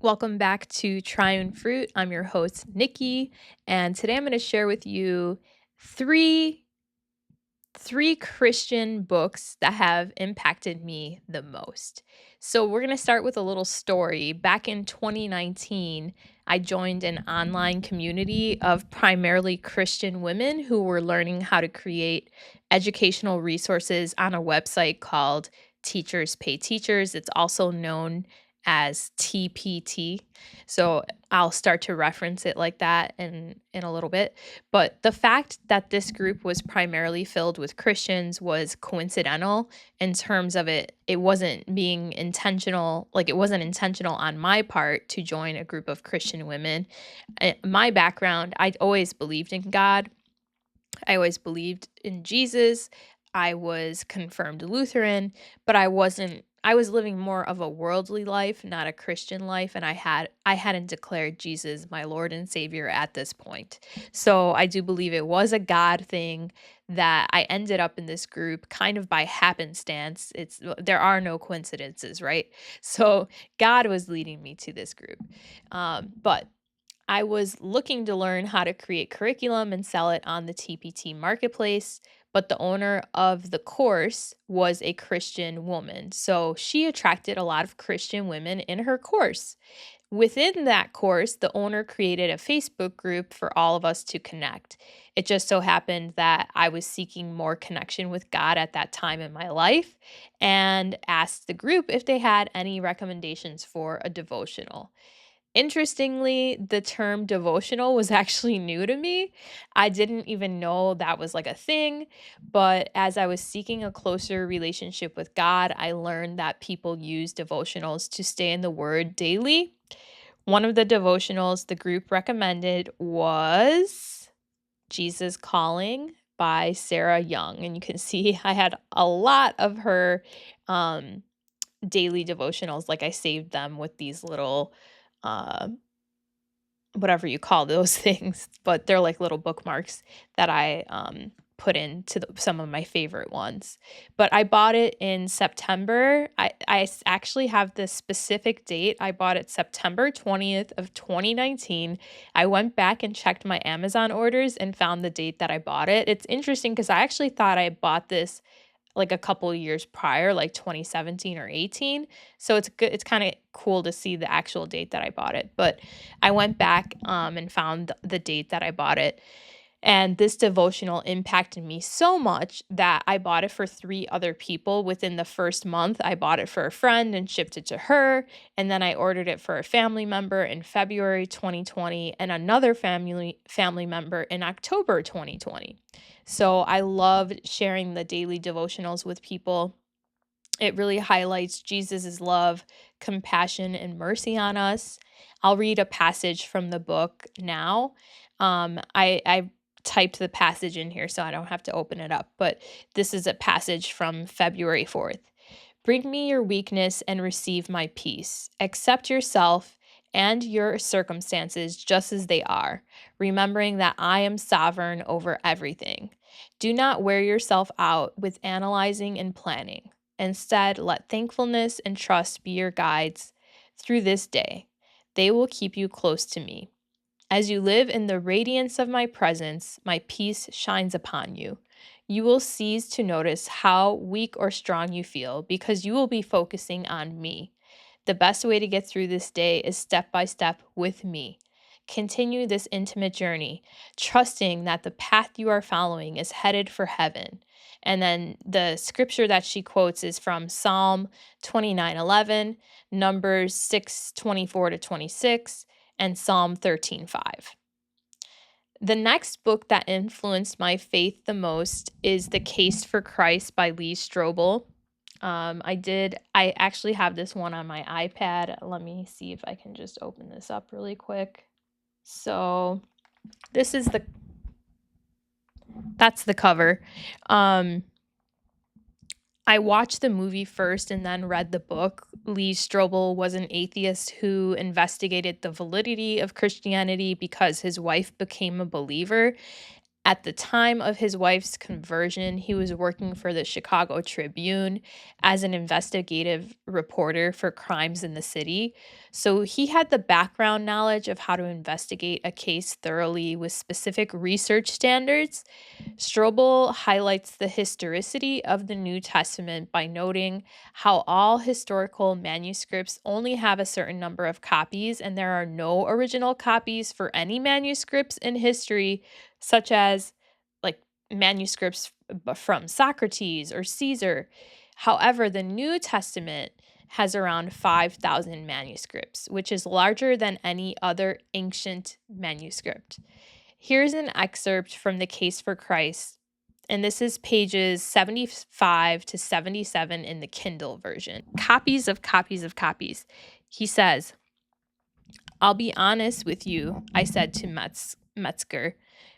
Welcome back to Triune Fruit. I'm your host, Nikki, and today I'm going to share with you three three Christian books that have impacted me the most. So we're going to start with a little story. Back in 2019, I joined an online community of primarily Christian women who were learning how to create educational resources on a website called Teachers Pay Teachers. It's also known as TPT. So I'll start to reference it like that in a little bit. But the fact that this group was primarily filled with Christians was coincidental in terms of it wasn't being intentional, like it wasn't intentional on my part to join a group of Christian women. My background, I'd always believed in God. I always believed in Jesus. I was confirmed Lutheran, but I was living more of a worldly life, not a Christian life, and I hadn't declared Jesus my Lord and Savior at this point. So I do believe it was a God thing that I ended up in this group kind of by happenstance. There are no coincidences, right? So God was leading me to this group. But I was looking to learn how to create curriculum and sell it on the TPT marketplace, but the owner of the course was a Christian woman. So she attracted a lot of Christian women in her course. Within that course, the owner created a Facebook group for all of us to connect. It just so happened that I was seeking more connection with God at that time in my life and asked the group if they had any recommendations for a devotional. Interestingly, the term devotional was actually new to me. I didn't even know that was like a thing, but as I was seeking a closer relationship with God, I learned that people use devotionals to stay in the Word daily. One of the devotionals the group recommended was Jesus Calling by Sarah Young. And you can see I had a lot of her um, daily devotionals, like I saved them with these little. Uh, Whatever you call those things, but they're like little bookmarks that I put into some of my favorite ones. But I bought it in September. Actually have this specific date. I bought it September 20th of 2019. I went back and checked my Amazon orders and found the date that I bought it. It's interesting because I actually thought I bought this like a couple of years prior, like 2017 or 18. So it's good. It's kind of cool to see the actual date that I bought it. But I went back and found the date that I bought it. And this devotional impacted me so much that I bought it for three other people within the first month. I bought it for a friend and shipped it to her. And then I ordered it for a family member in February 2020 and another family member in October 2020. So I loved sharing the daily devotionals with people. It really highlights Jesus' love, compassion, and mercy on us. I'll read a passage from the book now. I typed the passage in here so I don't have to open it up, but this is a passage from February 4th. Bring me your weakness and receive my peace. Accept yourself and your circumstances just as they are, remembering that I am sovereign over everything. Do not wear yourself out with analyzing and planning. Instead, let thankfulness and trust be your guides through this day. They will keep you close to me. As you live in the radiance of my presence, my peace shines upon you. You will cease to notice how weak or strong you feel because you will be focusing on me. The best way to get through this day is step by step with me. Continue this intimate journey, trusting that the path you are following is headed for heaven. And then the scripture that she quotes is from Psalm 29:11, Numbers 6:24 to 26, and Psalm 13:5. The next book that influenced my faith the most is The Case for Christ by Lee Strobel. I actually have this one on my iPad. Let me see if I can just open this up really quick. So this is that's the cover. Um, I watched the movie first and then read the book. Lee Strobel was an atheist who investigated the validity of Christianity because his wife became a believer. At the time of his wife's conversion, he was working for the Chicago Tribune as an investigative reporter for crimes in the city. So he had the background knowledge of how to investigate a case thoroughly with specific research standards. Strobel highlights the historicity of the New Testament by noting how all historical manuscripts only have a certain number of copies, and there are no original copies for any manuscripts in history, such as like manuscripts from Socrates or Caesar. However, the New Testament has around 5,000 manuscripts, which is larger than any other ancient manuscript. Here's an excerpt from The Case for Christ, and this is pages 75 to 77 in the Kindle version. Copies of copies of copies. He says, "I'll be honest with you," I said to Metzger.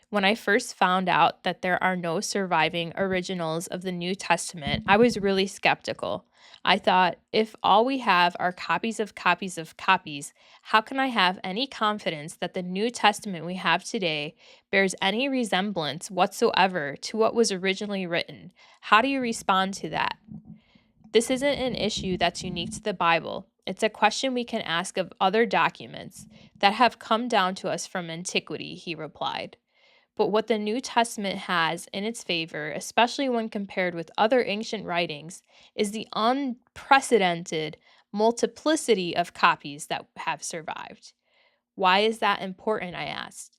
"When I first found out that there are no surviving originals of the New Testament, I was really skeptical. I thought, if all we have are copies of copies of copies, how can I have any confidence that the New Testament we have today bears any resemblance whatsoever to what was originally written? How do you respond to that?" This isn't an issue that's unique to the Bible. It's a question we can ask of other documents that have come down to us from antiquity, he replied. But what the New Testament has in its favor, especially when compared with other ancient writings, is the unprecedented multiplicity of copies that have survived. Why is that important? I asked.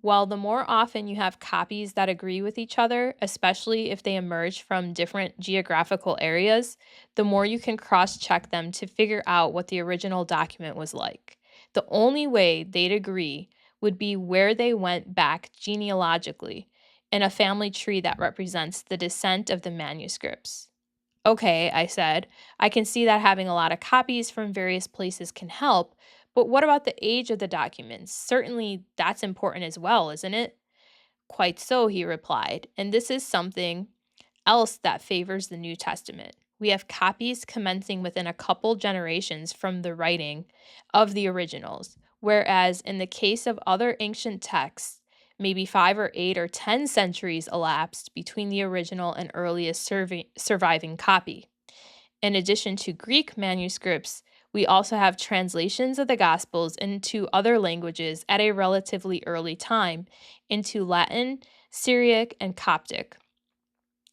Well, the more often you have copies that agree with each other, especially if they emerge from different geographical areas, the more you can cross check them to figure out what the original document was like. The only way they'd agree would be where they went back genealogically in a family tree that represents the descent of the manuscripts. Okay, I said, I can see that having a lot of copies from various places can help, but what about the age of the documents? Certainly that's important as well, isn't it? Quite so, he replied, and this is something else that favors the New Testament. We have copies commencing within a couple generations from the writing of the originals, whereas in the case of other ancient texts, maybe 5 or 8 or 10 centuries elapsed between the original and earliest surviving copy. In addition to Greek manuscripts, we also have translations of the Gospels into other languages at a relatively early time, into Latin, Syriac, and Coptic.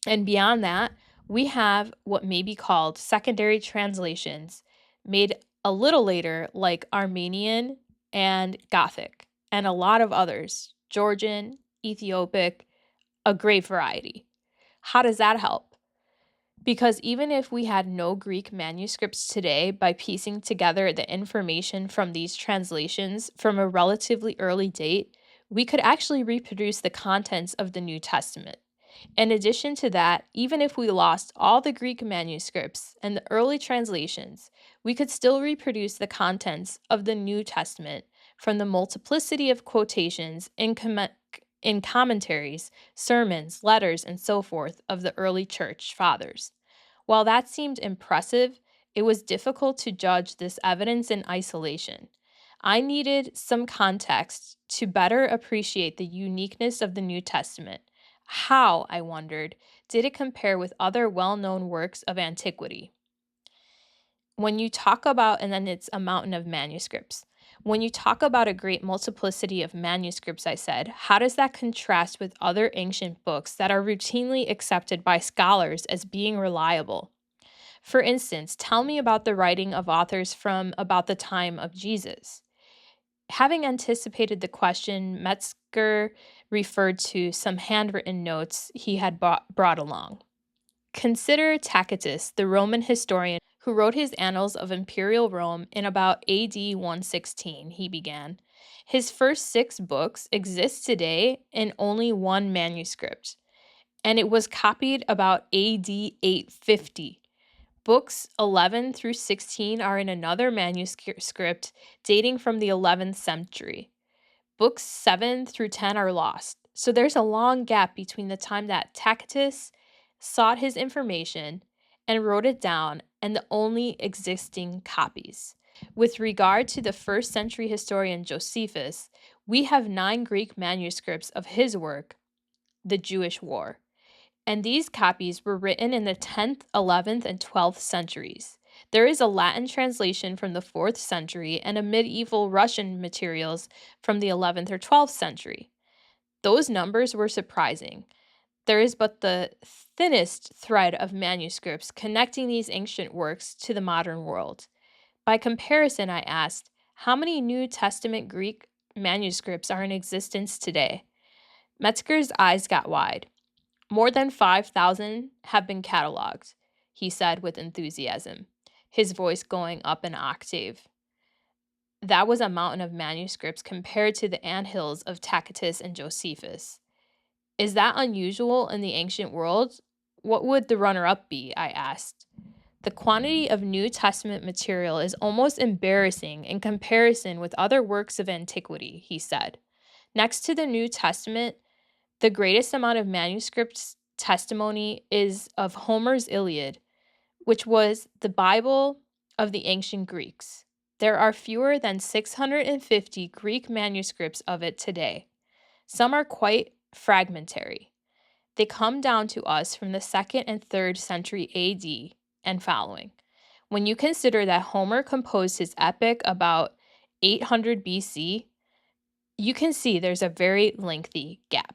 And beyond that, we have what may be called secondary translations made a little later, like Armenian and Gothic, and a lot of others, Georgian, Ethiopic, a great variety. How does that help? Because even if we had no Greek manuscripts today, by piecing together the information from these translations from a relatively early date, we could actually reproduce the contents of the New Testament. In addition to that, even if we lost all the Greek manuscripts and the early translations, we could still reproduce the contents of the New Testament from the multiplicity of quotations in commentaries, sermons, letters, and so forth of the early church fathers. While that seemed impressive, it was difficult to judge this evidence in isolation. I needed some context to better appreciate the uniqueness of the New Testament. How, I wondered, did it compare with other well known works of antiquity? When you talk about, and then it's a mountain of manuscripts. When you talk about a great multiplicity of manuscripts, I said, how does that contrast with other ancient books that are routinely accepted by scholars as being reliable? For instance, tell me about the writing of authors from about the time of Jesus. Having anticipated the question, Metzger referred to some handwritten notes he had brought along. Consider Tacitus, the Roman historian who wrote his Annals of Imperial Rome in about AD 116, he began. His first 6 books exist today in only one manuscript, and it was copied about AD 850. Books 11 through 16 are in another manuscript dating from the 11th century. Books 7 through 10 are lost. So there's a long gap between the time that Tacitus sought his information and wrote it down and the only existing copies. With regard to the first century historian Josephus, we have 9 Greek manuscripts of his work the Jewish War. And these copies were written in the 10th, 11th, and 12th centuries. There is a Latin translation from the 4th century and a medieval Russian materials from the 11th or 12th century. Those numbers were surprising. There is but the thinnest thread of manuscripts connecting these ancient works to the modern world. By comparison, I asked, how many New Testament Greek manuscripts are in existence today? Metzger's eyes got wide. More than 5,000 have been cataloged, he said with enthusiasm, his voice going up an octave. That was a mountain of manuscripts compared to the anthills of Tacitus and Josephus. Is that unusual in the ancient world? What would the runner up be? I asked. The quantity of New Testament material is almost embarrassing in comparison with other works of antiquity, he said. Next to the New Testament, the greatest amount of manuscript testimony is of Homer's Iliad, which was the Bible of the ancient Greeks. There are fewer than 650 Greek manuscripts of it today. Some are quite fragmentary. They come down to us from the 2nd and 3rd century AD and following. When you consider that Homer composed his epic about 800 BC, you can see there's a very lengthy gap.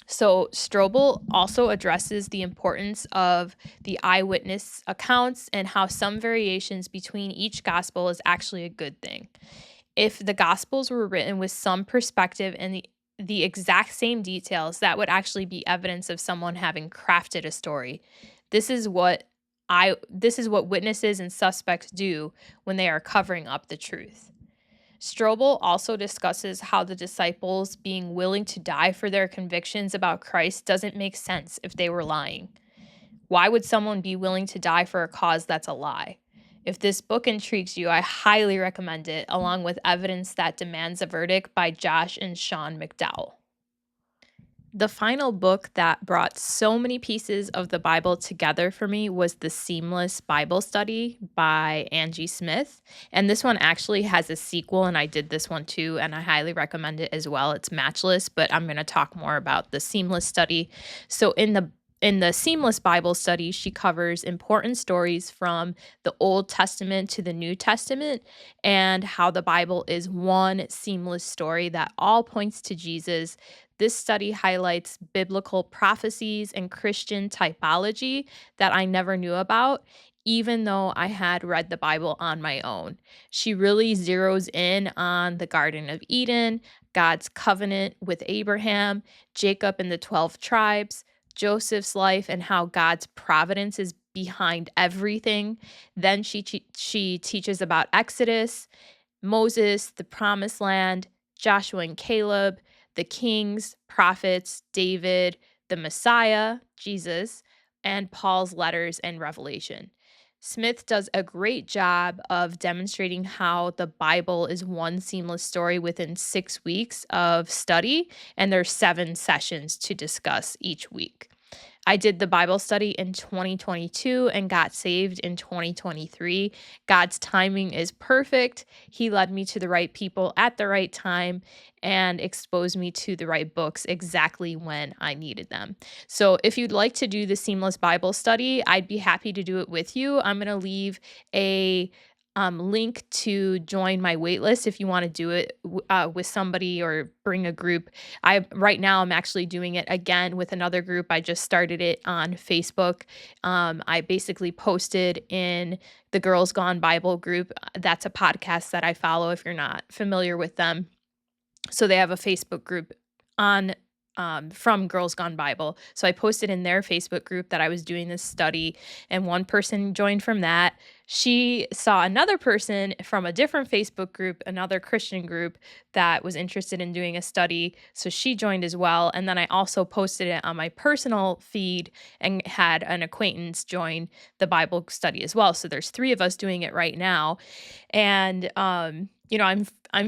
So, Strobel also addresses the importance of the eyewitness accounts and how some variations between each gospel is actually a good thing. If the gospels were written with some perspective and the exact same details, that would actually be evidence of someone having crafted a story. This is what witnesses and suspects do when they are covering up the truth. Strobel also discusses how the disciples being willing to die for their convictions about Christ doesn't make sense if they were lying. Why would someone be willing to die for a cause that's a lie? If this book intrigues you, I highly recommend it, along with Evidence That Demands a Verdict by Josh and Sean McDowell. The final book that brought so many pieces of the Bible together for me was The Seamless Bible Study by Angie Smith. And this one actually has a sequel, and I did this one too, and I highly recommend it as well. It's matchless, but I'm going to talk more about the Seamless Study. So in the Seamless Bible Study, she covers important stories from the Old Testament to the New Testament and how the Bible is one seamless story that all points to Jesus. This study highlights biblical prophecies and Christian typology that I never knew about, even though I had read the Bible on my own. She really zeroes in on the Garden of Eden, God's covenant with Abraham, Jacob and the 12 tribes, Joseph's life, and how God's providence is behind everything. Then she teaches about Exodus, Moses, the Promised Land, Joshua and Caleb, the kings, prophets, David, the Messiah, Jesus, and Paul's letters and Revelation. Smith does a great job of demonstrating how the Bible is one seamless story within 6 weeks of study, and there's 7 sessions to discuss each week. I did the Bible study in 2022 and got saved in 2023. God's timing is perfect. He led me to the right people at the right time and exposed me to the right books exactly when I needed them. So if you'd like to do the Seamless Bible study, I'd be happy to do it with you. I'm going to leave a link to join my waitlist if you want to do it with somebody or bring a group. Right now I'm actually doing it again with another group. I just started it on Facebook. I basically posted in the Girls Gone Bible group. That's a podcast that I follow if you're not familiar with them. So they have a Facebook group on from Girls Gone Bible. So I posted in their Facebook group that I was doing this study, and one person joined from that. She saw another person from a different Facebook group, another Christian group that was interested in doing a study. So she joined as well. And then I also posted it on my personal feed and had an acquaintance join the Bible study as well. So there's 3 of us doing it right now. And I'm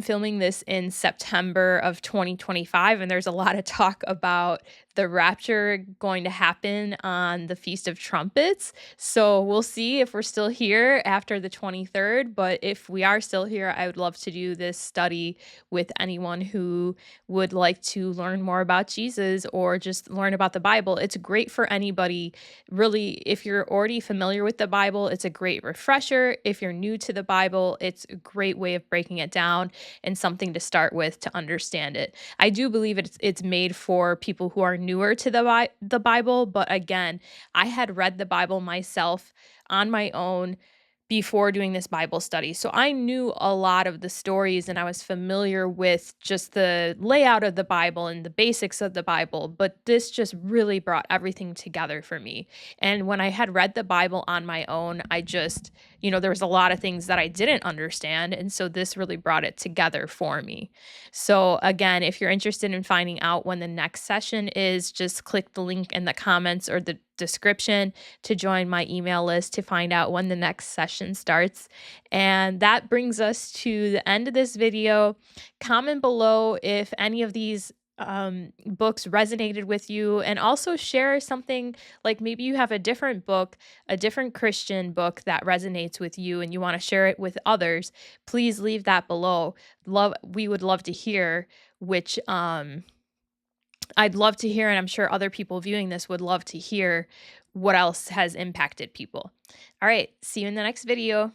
filming this in September of 2025, and there's a lot of talk about the rapture going to happen on the Feast of Trumpets. So we'll see if we're still here after the 23rd. But if we are still here, I would love to do this study with anyone who would like to learn more about Jesus or just learn about the Bible. It's great for anybody, really. If you're already familiar with the Bible, it's a great refresher. If you're new to the Bible, it's a great way of breaking it down and something to start with to understand it. I do believe it's made for people who are newer to the Bible, but again, I had read the Bible myself on my own before doing this Bible study. So I knew a lot of the stories and I was familiar with just the layout of the Bible and the basics of the Bible, but this just really brought everything together for me. And when I had read the Bible on my own, I just, there was a lot of things that I didn't understand. And so this really brought it together for me. So, again, if you're interested in finding out when the next session is, just click the link in the comments or the description to join my email list to find out when the next session starts. And that brings us to the end of this video. Comment below if any of these books resonated with you, and also share something, like maybe you have a different book, a different Christian book that resonates with you and you want to share it with others. Please leave that below. We would love to hear which I'd love to hear, and I'm sure other people viewing this would love to hear what else has impacted people. All right, see you in the next video.